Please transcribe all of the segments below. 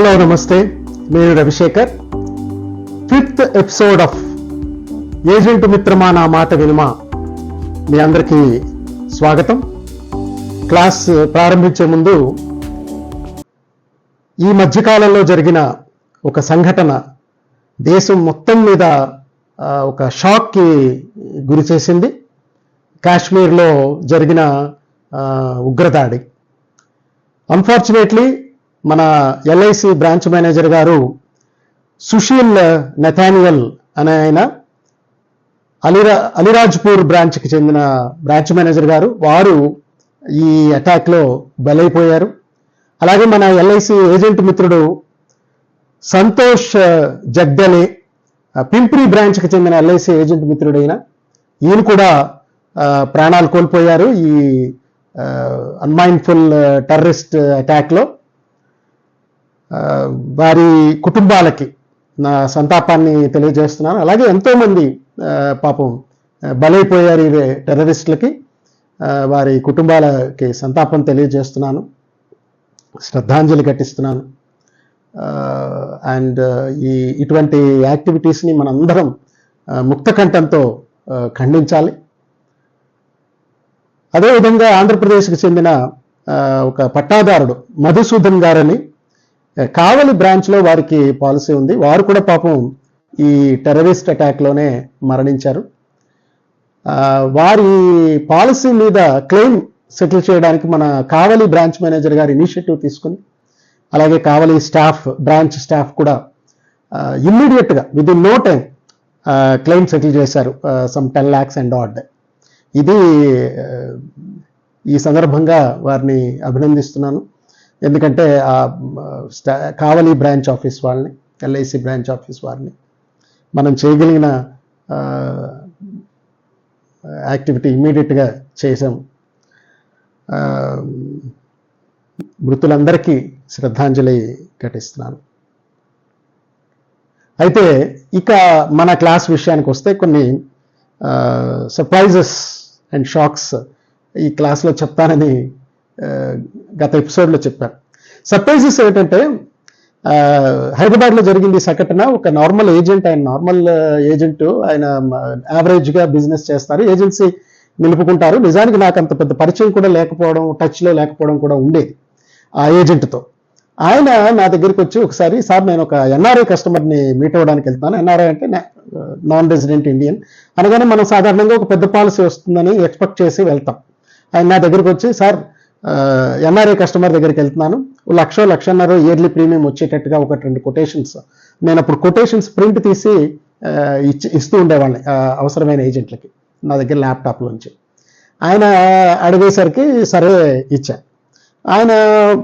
Hello నమస్తే, నేను Ravi Shekhar. 5th episode of agent మిత్రమా నా మాట వినుమా మీ అందరికీ స్వాగతం. క్లాస్ ప్రారంభించే ముందు ఈ మధ్యకాలంలో జరిగిన ఒక సంఘటన దేశం మొత్తం మీద ఒక షాక్కి గురి చేసింది. కాశ్మీర్లో జరిగిన ఉగ్రదాడి. అన్ఫార్చునేట్లీ మన ఎల్ఐసి బ్రాంచ్ మేనేజర్ గారు సుశీల్ నెథానియల్ అనే ఆయన అలీరాజ్పూర్ బ్రాంచ్కి చెందిన బ్రాంచ్ మేనేజర్ గారు, వారు ఈ అటాక్లో బలైపోయారు. అలాగే మన ఎల్ఐసి ఏజెంట్ మిత్రుడు సంతోష్ జగ్దలే పింప్రి బ్రాంచ్కి చెందిన ఎల్ఐసి ఏజెంట్ మిత్రుడైన ఈయన కూడా ప్రాణాలు కోల్పోయారు ఈ అన్మైండ్ఫుల్ టెర్రరిస్ట్ అటాక్లో. వారి కుటుంబాలకి నా సంతాపాన్ని తెలియజేస్తున్నాను. అలాగే ఎంతోమంది పాపం బలైపోయారు ఈ టెర్రరిస్టులకి. వారి కుటుంబాలకి సంతాపం తెలియజేస్తున్నాను, శ్రద్ధాంజలి ఘటిస్తున్నాను. అండ్ ఇటువంటి యాక్టివిటీస్ని మనందరం ముక్తకంఠంతో ఖండించాలి. అదేవిధంగా ఆంధ్రప్రదేశ్కి చెందిన ఒక పట్టాదారుడు మధుసూదన్ గారని కావలి బ్రాంచ్లో వారికి పాలసీ ఉంది. వారు కూడా పాపం ఈ టెర్రరిస్ట్ అటాక్లోనే మరణించారు. వారి పాలసీ మీద క్లెయిమ్ సెటిల్ చేయడానికి మన కావలి బ్రాంచ్ మేనేజర్ గారు ఇనిషియేటివ్ తీసుకుని, అలాగే కావలి స్టాఫ్, బ్రాంచ్ స్టాఫ్ కూడా ఇమ్మీడియట్గా within no time claim settle చేశారు, సమ్ 10 lakhs అండ్ ఆడ్. ఇది ఈ సందర్భంగా వారిని అభినందిస్తున్నాను. ఎందుకంటే కావలి బ్రాంచ్ ఆఫీస్ వాళ్ళని, ఎల్ఐసి బ్రాంచ్ ఆఫీస్ వారిని మనం చేయగలిగిన యాక్టివిటీ ఇమ్మీడియట్గా చేసాం. మృతులందరికీ శ్రద్ధాంజలి ఘటిస్తున్నాను. అయితే ఇక మన క్లాస్ విషయానికి వస్తే కొన్ని సర్ప్రైజెస్ అండ్ షాక్స్ ఈ క్లాస్లో చెప్తానని గత ఎపిసోడ్లో చెప్పాను. సర్ప్రైజెస్ ఏంటంటే, హైదరాబాద్లో జరిగింది సంఘటన. ఒక నార్మల్ ఏజెంట్, ఆయన యావరేజ్గా బిజినెస్ చేస్తారు, ఏజెన్సీ నిలుపుకుంటారు. నిజానికి నాకు అంత పెద్ద పరిచయం కూడా లేకపోవడం, టచ్లో లేకపోవడం కూడా ఉండేది ఆ ఏజెంట్తో. ఆయన నా దగ్గరికి వచ్చి ఒకసారి, సార్ నేను ఒక ఎన్ఆర్ఐ కస్టమర్ని మీట్ అవ్వడానికి వెళ్తాను. ఎన్ఆర్ఐ అంటే నాన్ రెసిడెంట్ ఇండియన్ అనగానే మనం సాధారణంగా ఒక పెద్ద పాలసీ వస్తుందని ఎక్స్పెక్ట్ చేసి వెళ్తాం. ఆయన నా దగ్గరికి వచ్చి, సార్ ఎన్ఆర్ఐ కస్టమర్ దగ్గరికి వెళ్తున్నాను, 1,00,000-1,50,000 ఇయర్లీ ప్రీమియం వచ్చేటట్టుగా 1-2 కొటేషన్స్. నేను అప్పుడు కొటేషన్స్ ప్రింట్ తీసి ఇస్తూ ఉండేవాళ్ళని అవసరమైన ఏజెంట్లకి నా దగ్గర ల్యాప్టాప్లోంచి. ఆయన అడిగేసరికి సరే ఇచ్చాను. ఆయన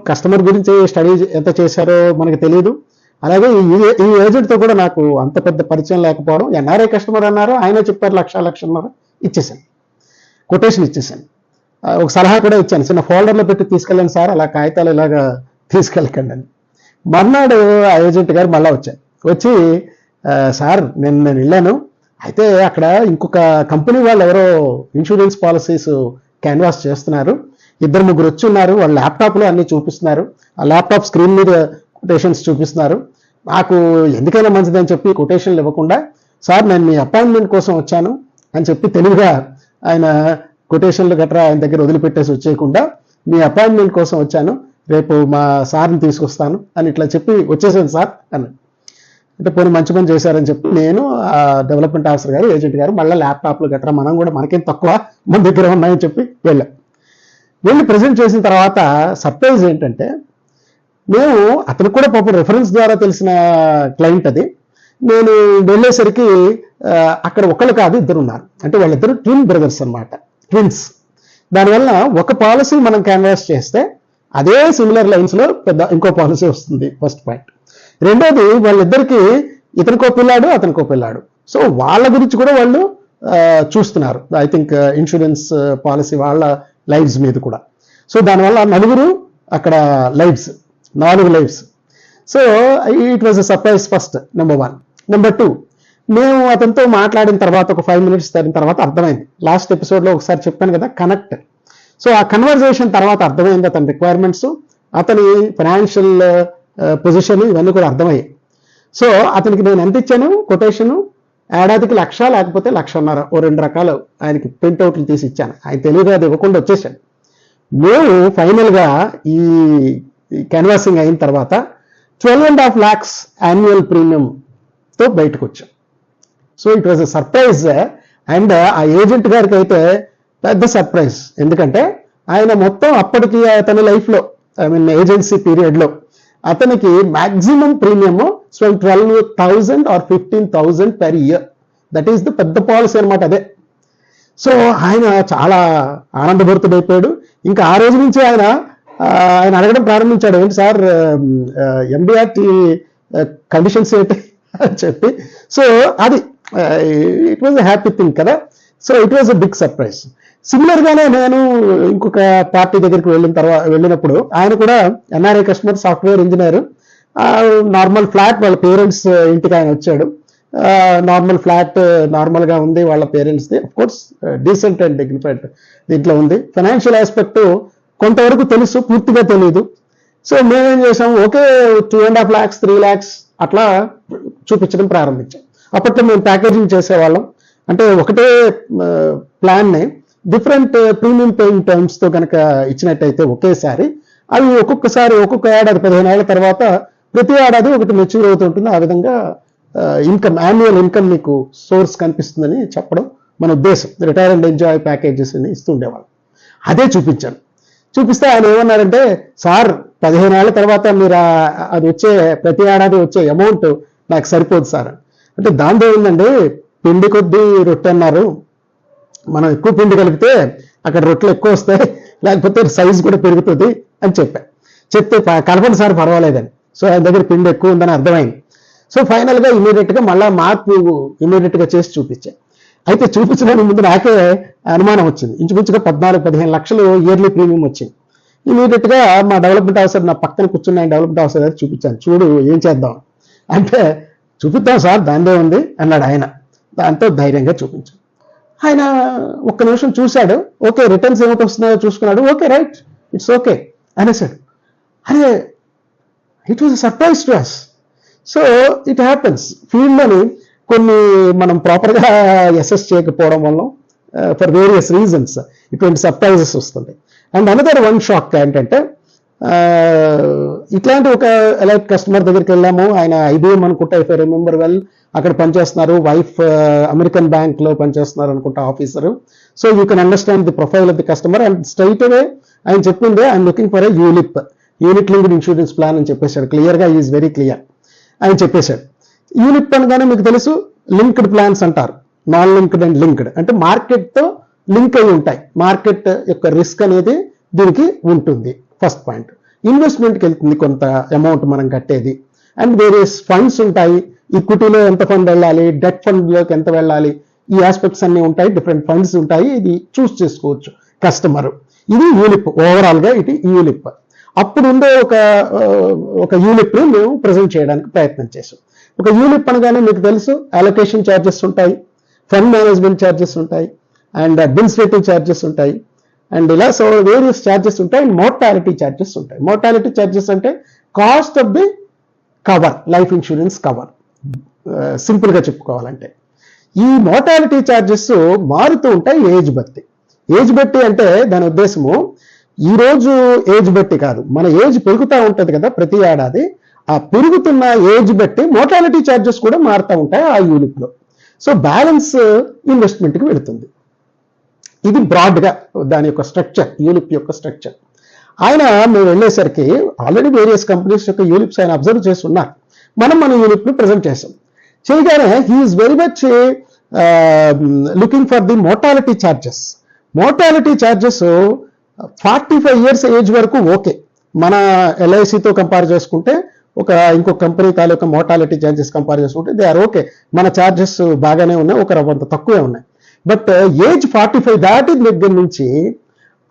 కస్టమర్ గురించి స్టడీ ఎంత చేశారో మనకు తెలియదు. అలాగే ఈ ఏజెంట్తో కూడా నాకు అంత పెద్ద పరిచయం లేకపోవడం, ఎన్ఆర్ఐ కస్టమర్ అన్నారు, ఆయన చెప్పారు 1,00,000-1,50,000 ఇచ్చేసాను, కొటేషన్ ఇచ్చేసాను. ఒక సలహా కూడా ఇచ్చాను, చిన్న ఫోల్డర్లో పెట్టి తీసుకెళ్ళండి సార్, అలా కాగితాలు ఇలాగా తీసుకెళ్ళకండి అని. మర్నాడు ఆ ఏజెంట్ గారు మళ్ళీ వచ్చి, సార్ నేను వెళ్ళాను, అయితే అక్కడ ఇంకొక కంపెనీ వాళ్ళు ఎవరో ఇన్సూరెన్స్ పాలసీస్ క్యాన్వాస్ చేస్తున్నారు, 2-3 వచ్చి ఉన్నారు, వాళ్ళ ల్యాప్టాప్లో అన్నీ చూపిస్తున్నారు, ఆ ల్యాప్టాప్ స్క్రీన్ మీద కొటేషన్స్ చూపిస్తున్నారు. నాకు ఎందుకైనా మంచిదని చెప్పి కొటేషన్లు ఇవ్వకుండా, సార్ నేను మీ అపాయింట్మెంట్ కోసం వచ్చాను అని చెప్పి తెలివిగా ఆయన కొటేషన్లు గట్రా ఆయన దగ్గర వదిలిపెట్టేసి వచ్చేయకుండా, మీ అపాయింట్మెంట్ కోసం వచ్చాను, రేపు మా సార్ని తీసుకొస్తాను అని ఇట్లా చెప్పి వచ్చేసాను సార్ అని. అంటే పోనీ మంచి పని చేశారని చెప్పి నేను, డెవలప్మెంట్ ఆఫీసర్ గారు, ఏజెంట్ గారు మళ్ళీ ల్యాప్టాప్లు గట్రా మనం కూడా మనకేం తక్కువ మన దగ్గర ఉన్నాయని చెప్పి వెళ్ళి ప్రజెంట్ చేసిన తర్వాత సర్ప్రైజ్ ఏంటంటే, మేము అతను కూడా పాపం రెఫరెన్స్ ద్వారా తెలిసిన క్లయింట్ అది. నేను వెళ్ళేసరికి అక్కడ ఒకళ్ళు కాదు, 2 ఉన్నారు. అంటే వాళ్ళిద్దరు ట్విన్ బ్రదర్స్ అన్నమాట, ట్విన్స్. దానివల్ల ఒక పాలసీ మనం క్యాన్వాస్ చేస్తే అదే సిమిలర్ లైన్స్లో ఇంకో పాలసీ వస్తుంది, ఫస్ట్ పాయింట్. రెండోది, వాళ్ళిద్దరికి ఇతనికో పిల్లాడు అతనికో పిల్లాడు, సో వాళ్ళ గురించి కూడా వాళ్ళు చూస్తున్నారు. ఐ థింక్ ఇన్సూరెన్స్ పాలసీ వాళ్ళ లైవ్స్ మీద కూడా. సో దానివల్ల 4 అక్కడ lives, 4 lives. So it was a surprise first, number 1. Number 2, మేము అతనితో మాట్లాడిన తర్వాత ఒక 5 minutes తర్వాత అర్థమైంది. లాస్ట్ ఎపిసోడ్లో ఒకసారి చెప్పాను కదా, కనెక్ట్. సో ఆ కన్వర్జేషన్ తర్వాత అర్థమైంది అతని రిక్వైర్మెంట్స్, అతని ఫైనాన్షియల్ పొజిషన్ ఇవన్నీ కూడా అర్థమయ్యాయి. సో అతనికి నేను ఎంత ఇచ్చాను కొటేషను, ఏడాదికి 1,00,000 లేకపోతే 1,50,000 ఓ 2 రకాలు ఆయనకి ప్రింట్అవుట్లు తీసి ఇచ్చాను. ఆయన తెలియదు, అది ఇవ్వకుండా వచ్చేసాడు. మేము ఫైనల్గా ఈ క్యాన్వాసింగ్ అయిన తర్వాత 12.5 lakhs యాన్యువల్ ప్రీమియంతో బయటకు వచ్చాం. So it was a surprise. And ఆ ఏజెంట్ గారికి అయితే పెద్ద సర్ప్రైజ్, ఎందుకంటే ఆయన మొత్తం అప్పటికి అతని లైఫ్లో ఏజెన్సీ పీరియడ్లో అతనికి maximum premium 12,000 or 15,000 per year. That is the పెద్ద పాలసీ అనమాట అదే. సో ఆయన చాలా ఆనందభరితుడైపోయాడు. ఇంకా ఆ రోజు నుంచి ఆయన అడగడం ప్రారంభించాడు, ఏంటి సార్ ఎంబీఆర్టీ కండిషన్స్ ఏంటి అని చెప్పి. సో అది it was a happy thing కదా. So it was a big surprise. Similar గానే నేను ఇంకొక పార్టీ దగ్గరికి వెళ్ళినప్పుడు ఆయన కూడా NRI customer, software engineer, normal flat, వాళ్ళ పేరెంట్స్ ఇంటికి ఆయన వచ్చాడు. నార్మల్ ఫ్లాట్ నార్మల్ గా ఉంది వాళ్ళ పేరెంట్స్ ది, of course decent and dignified దీంట్లో ఉంది. ఫైనాన్షియల్ ఆస్పెక్ట్ కొంతవరకు తెలుసు, పూర్తిగా తెలియదు. సో మేమేం చేసాం, ఓకే 2.5 lakhs 3 lakhs అట్లా చూపించడం ప్రారంభించాం. అప్పట్లో మేము ప్యాకేజింగ్ చేసేవాళ్ళం. అంటే ఒకటే ప్లాన్ని డిఫరెంట్ ప్రీమియం పేయింగ్ టర్మ్స్ తో కనుక ఇచ్చినట్టయితే ఒకేసారి అవి ఒక్కొక్క ఏడాది 15 ఏళ్ల తర్వాత ప్రతి ఏడాది ఒకటి మెచ్యూర్ అవుతుంటుంది. ఆ విధంగా ఇన్కమ్, యాన్యువల్ ఇన్కమ్ మీకు సోర్స్ కనిపిస్తుందని చెప్పడం మన ఉద్దేశం. రిటైర్ అండ్ ఎంజాయ్ ప్యాకేజెస్ అని ఇస్తుండేవాళ్ళం. అదే చూపించాను. చూపిస్తే ఆయన ఏమన్నారంటే, సార్ 15 ఏళ్ల తర్వాత మీరు అది వచ్చే ప్రతి ఏడాది వచ్చే అమౌంట్ నాకు సరిపోదు సార్. అంటే దాంతో ఏంటండి, పిండి కొద్దీ రొట్టె అన్నారు. మనం ఎక్కువ పిండి కలిపితే అక్కడ రొట్టెలు ఎక్కువ వస్తాయి, లేకపోతే సైజు కూడా పెరుగుతుంది అని చెప్తే కలపండి సార్ పర్వాలేదని. సో ఆయన దగ్గర పిండి ఎక్కువ ఉందని అర్థమైంది. సో ఫైనల్గా ఇమీడియట్గా మళ్ళీ మార్పు ఇమీడియట్గా చేసి చూపించాను. అయితే చూపించడానికి ముందు నాకే అనుమానం వచ్చింది. ఇంచుమించుగా 14-15 లక్షలు ఇయర్లీ ప్రీమియం వచ్చింది. ఇమీడియట్గా మా డెవలప్మెంట్ ఆఫీసర్, నా పక్కన కూర్చున్న ఆయన డెవలప్మెంట్ ఆఫీసర్ గారు చూపించాను. చూడు ఏం చేద్దాం అంటే, చూపిద్దాం సార్ దాందే ఉంది అన్నాడు ఆయన. దాంతో ధైర్యంగా చూపించాను. ఆయన ఒక్క నిమిషం చూశాడు. ఓకే రిటర్న్స్ ఏమిటి వస్తున్నాయో చూసుకున్నాడు. ఓకే రైట్, ఇట్స్ ఓకే అనేసాడు. అరే it was surprise to us. So it happens. ఫీల్డ్లోని కొన్ని మనం ప్రాపర్గా అసెస్ చేయకపోవడం వల్ల ఫర్ వేరియస్ రీజన్స్ ఇటువంటి సర్ప్రైజెస్ వస్తుంటాయి. అండ్ అనదర్ వన్ షాక్ ఏంటంటే, ఇట్లాంటి ఒక ఎలైట్ కస్టమర్ దగ్గరికి వెళ్ళాము. ఆయన IBM అనుకుంటా, ఇఫ్ ఐ రిమెంబర్ వెల్, అక్కడ పనిచేస్తున్నారు. వైఫ్ అమెరికన్ బ్యాంక్ లో పనిచేస్తున్నారు అనుకుంటా officer. So you can understand the profile of the customer. And straight away ఆయన చెప్పిందే, I'm looking for a unit linked insurance plan అని చెప్పేశాడు. క్లియర్గా ఈజ్ వెరీ క్లియర్ ఆయన చెప్పేశాడు. యూనిట్ అనగానే మీకు తెలుసు లింక్డ్ ప్లాన్స్ అంటారు. నాన్ లింక్డ్ అండ్ లింక్డ్ అంటే మార్కెట్తో లింక్ అయి ఉంటాయి. మార్కెట్ యొక్క రిస్క్ అనేది దీనికి ఉంటుంది. First point. ఇన్వెస్ట్మెంట్కి వెళ్తుంది కొంత అమౌంట్ మనం కట్టేది. అండ్ వేరియస్ ఫండ్స్ ఉంటాయి. ఈక్విటీలో ఎంత ఫండ్ వెళ్ళాలి, డెట్ ఫండ్లోకి ఎంత వెళ్ళాలి, ఈ ఆస్పెక్ట్స్ అన్ని ఉంటాయి. డిఫరెంట్ ఫండ్స్ ఉంటాయి. ఇది చూస్ చేసుకోవచ్చు కస్టమర్. ఇది యూలిప్. ఓవరాల్గా ఇది యూలిప్. అప్పుడు ఉండే ఒక యూలిప్ని మేము ప్రజెంట్ చేయడానికి ప్రయత్నం చేసాం. ఒక యూలిప్ అనగానే మీకు తెలుసు అలొకేషన్ ఛార్జెస్ ఉంటాయి, ఫండ్ మేనేజ్మెంట్ ఛార్జెస్ ఉంటాయి, అండ్ అడ్మినిస్ట్రేటివ్ ఛార్జెస్ ఉంటాయి, అండ్ ఇలా సో వేరియస్ ఛార్జెస్ ఉంటాయి. అండ్ మోర్టాలిటీ ఛార్జెస్ ఉంటాయి. మోర్టాలిటీ ఛార్జెస్ అంటే cost of the cover, life insurance cover, సింపుల్గా చెప్పుకోవాలంటే. ఈ మోర్టాలిటీ ఛార్జెస్ మారుతూ ఉంటాయి ఏజ్ బట్టి. ఏజ్ బట్టి అంటే దాని ఉద్దేశము ఈ రోజు ఏజ్ బట్టి కాదు, మన ఏజ్ పెరుగుతూ ఉంటుంది కదా ప్రతి ఏడాది. ఆ పెరుగుతున్న ఏజ్ బట్టి మోర్టాలిటీ ఛార్జెస్ కూడా మారుతూ ఉంటాయి ఆ యూనిట్లో. సో బ్యాలెన్స్ ఇన్వెస్ట్మెంట్కి వెళుతుంది. ఇది బ్రాడ్గా దాని యొక్క స్ట్రక్చర్, యూలిప్ యొక్క స్ట్రక్చర్. ఆయన మేము వెళ్ళేసరికి ఆల్రెడీ వేరియస్ కంపెనీస్ యొక్క యూలిప్స్ ఆయన అబ్జర్వ్ చేసి ఉన్నారు. మన యూలిప్ని ప్రజెంట్ చేసాం. చేయగానే he is very much looking for the mortality charges. Mortality charges 45 years age వరకు ఓకే. మన LICతో కంపేర్ చేసుకుంటే ఇంకొక కంపెనీ తాలూకా మోర్టాలిటీ ఛార్జెస్ కంపేర్ చేసుకుంటే దే ఆర్ ఓకే. మన ఛార్జెస్ బాగానే ఉన్నాయి, ఒక రవ్వంత తక్కువే ఉన్నాయి. బట్ ఏజ్ 45 దాటిన దగ్గర నుంచి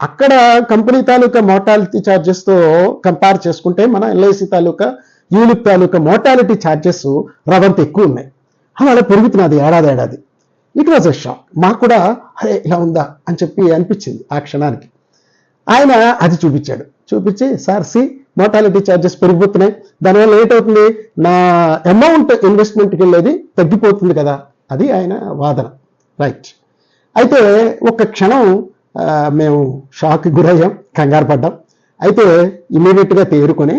అక్కడ కంపెనీ తాలూకా మోర్టాలిటీ ఛార్జెస్తో కంపేర్ చేసుకుంటే మన LIC తాలూకా యూలిప్ తాలూకా మోర్టాలిటీ ఛార్జెస్ రవంత ఎక్కువ ఉన్నాయి. అలా పెరుగుతున్నది ఏడాది. It was a shock. మాకు కూడా అరే ఇలా ఉందా అని చెప్పి అనిపించింది ఆ క్షణానికి. ఆయన అది చూపించాడు. చూపించి సార్ సి మోర్టాలిటీ ఛార్జెస్ పెరిగిపోతున్నాయి. దానివల్ల ఏంటవుతుంది, నా అమౌంట్ ఇన్వెస్ట్మెంట్కి వెళ్ళేది తగ్గిపోతుంది కదా, అది ఆయన వాదన. రైట్. అయితే ఒక్క క్షణం మేము షాక్కి గురయ్యాం, కంగారు పడ్డాం. అయితే ఇమీడియట్గా తేరుకొని,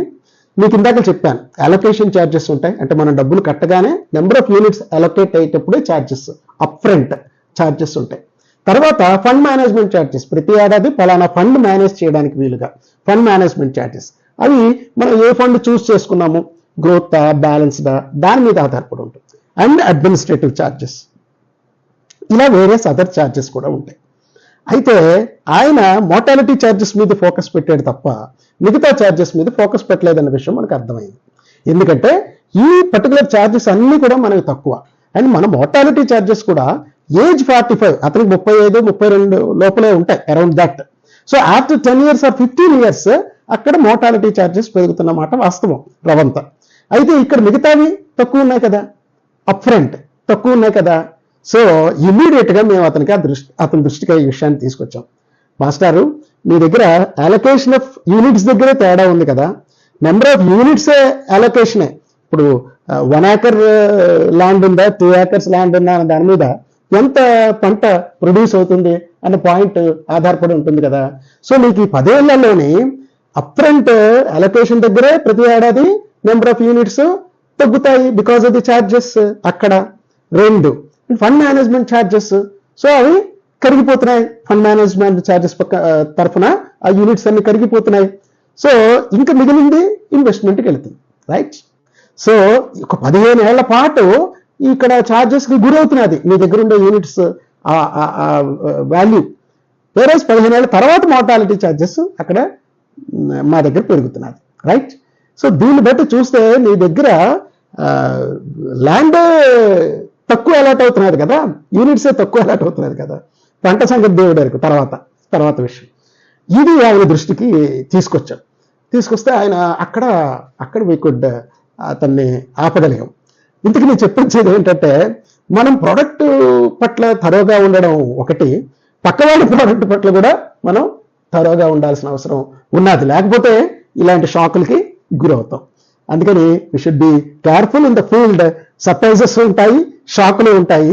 మీకు ఇందాక చెప్పాను అలొకేషన్ ఛార్జెస్ ఉంటాయి. అంటే మనం డబ్బులు కట్టగానే నెంబర్ ఆఫ్ యూనిట్స్ అలొకేట్ అయ్యేటప్పుడే ఛార్జెస్, అప్ ఫ్రంట్ ఛార్జెస్ ఉంటాయి. తర్వాత ఫండ్ మేనేజ్మెంట్ ఛార్జెస్, ప్రతి ఏడాది పలానా ఫండ్ మేనేజ్ చేయడానికి వీలుగా ఫండ్ మేనేజ్మెంట్ ఛార్జెస్, అవి మనం ఏ ఫండ్ చూస్ చేసుకున్నాము, గ్రోత్ బ్యాలెన్స్డా, దాని మీద ఆధారపడి ఉంటుంది. అండ్ అడ్మినిస్ట్రేటివ్ ఛార్జెస్, ఇలా వేరియస్ అదర్ ఛార్జెస్ కూడా ఉంటాయి. అయితే ఆయన మోర్టాలిటీ ఛార్జెస్ మీద ఫోకస్ పెట్టాడు తప్ప మిగతా ఛార్జెస్ మీద ఫోకస్ పెట్టలేదన్న విషయం మనకు అర్థమైంది. ఎందుకంటే ఈ పర్టికులర్ ఛార్జెస్ అన్నీ కూడా మనకి తక్కువ. అండ్ మన మోర్టాలిటీ ఛార్జెస్ కూడా ఏజ్ 45, అతనికి 35, 32 లోపలే ఉంటాయి, around that. So after 10 years or 15 years అక్కడ మోర్టాలిటీ ఛార్జెస్ పెరుగుతున్నమాట వాస్తవం రవంతా. అయితే ఇక్కడ మిగతావి తక్కువ ఉన్నాయి కదా, అప్ ఫ్రంట్ తక్కువ ఉన్నాయి కదా. సో ఇమీడియట్గా మేము అతని దృష్టికి ఈ విషయాన్ని తీసుకొచ్చాం. మాస్టారు, మీ దగ్గర అలొకేషన్ ఆఫ్ యూనిట్స్ దగ్గరే తేడా ఉంది కదా, నెంబర్ ఆఫ్ యూనిట్సే అలొకేషనే. ఇప్పుడు 1 acre ల్యాండ్ ఉందా, 2 acres ల్యాండ్ ఉందా అనే దాని మీద ఎంత పంట ప్రొడ్యూస్ అవుతుంది అనే పాయింట్ ఆధారపడి ఉంటుంది కదా. సో మీకు ఈ 10 ఏళ్లలోని అప్ ఫ్రంట్ అలొకేషన్ దగ్గరే ప్రతి ఏడాది నెంబర్ ఆఫ్ యూనిట్స్ తగ్గుతాయి బికాస్ ఆఫ్ ది ఛార్జెస్ అక్కడ. 2 ఫండ్ మేనేజ్మెంట్ ఛార్జెస్, సో అవి కరిగిపోతున్నాయి. ఫండ్ మేనేజ్మెంట్ ఛార్జెస్ తరఫున ఆ యూనిట్స్ అన్ని కరిగిపోతున్నాయి. సో ఇంకా మిగిలింది ఇన్వెస్ట్మెంట్కి వెళ్తుంది. రైట్. సో ఒక 15 ఏళ్ల పాటు ఇక్కడ ఛార్జెస్కి గురవుతున్నది మీ దగ్గర ఉండే యూనిట్స్ వాల్యూ. వేరే 15 ఏళ్ల తర్వాత మోర్టాలిటీ ఛార్జెస్ అక్కడ మా దగ్గర పెరుగుతున్నది. రైట్. సో దీన్ని బట్టి చూస్తే మీ దగ్గర ల్యాండ్ తక్కువ అలాట్ అవుతున్నది కదా, యూనిట్సే తక్కువ అలాట్ అవుతున్నది కదా. పంట సంగతి దేవుడు వరకు తర్వాత విషయం. ఇది ఆయన దృష్టికి తీసుకొస్తే ఆయన అక్కడ వీ కుడ్ అతన్ని ఆపగలిగాం. ఇంతకు నేను చెప్పించేది ఏంటంటే, మనం ప్రోడక్ట్ పట్ల తరోగా ఉండడం ఒకటి, పక్క వాళ్ళ ప్రోడక్ట్ పట్ల కూడా మనం తరోగా ఉండాల్సిన అవసరం ఉన్నది. లేకపోతే ఇలాంటి షాకులకి గురవుతాం. అందుకని we should be careful in the field. Surprises ఉంటాయి, షాకులు ఉంటాయి.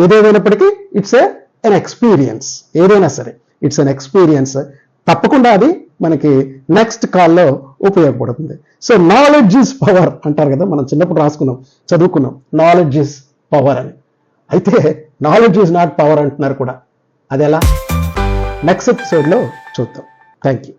ఏదేమైనప్పటికీ ఇట్స్ ఎన్ ఎక్స్పీరియన్స్. ఏదైనా సరే ఇట్స్ ఎన్ ఎక్స్పీరియన్స్. తప్పకుండా అది మనకి నెక్స్ట్ కాల్లో ఉపయోగపడుతుంది. సో నాలెడ్జ్ ఈజ్ పవర్ అంటారు కదా, మనం చిన్నప్పుడు చదువుకున్నాం నాలెడ్జ్ ఈజ్ పవర్ అని. అయితే నాలెడ్జ్ ఈజ్ నాట్ పవర్ అంటున్నారు కూడా. అది ఎలా? నెక్స్ట్ ఎపిసోడ్లో చూద్దాం. Thank you.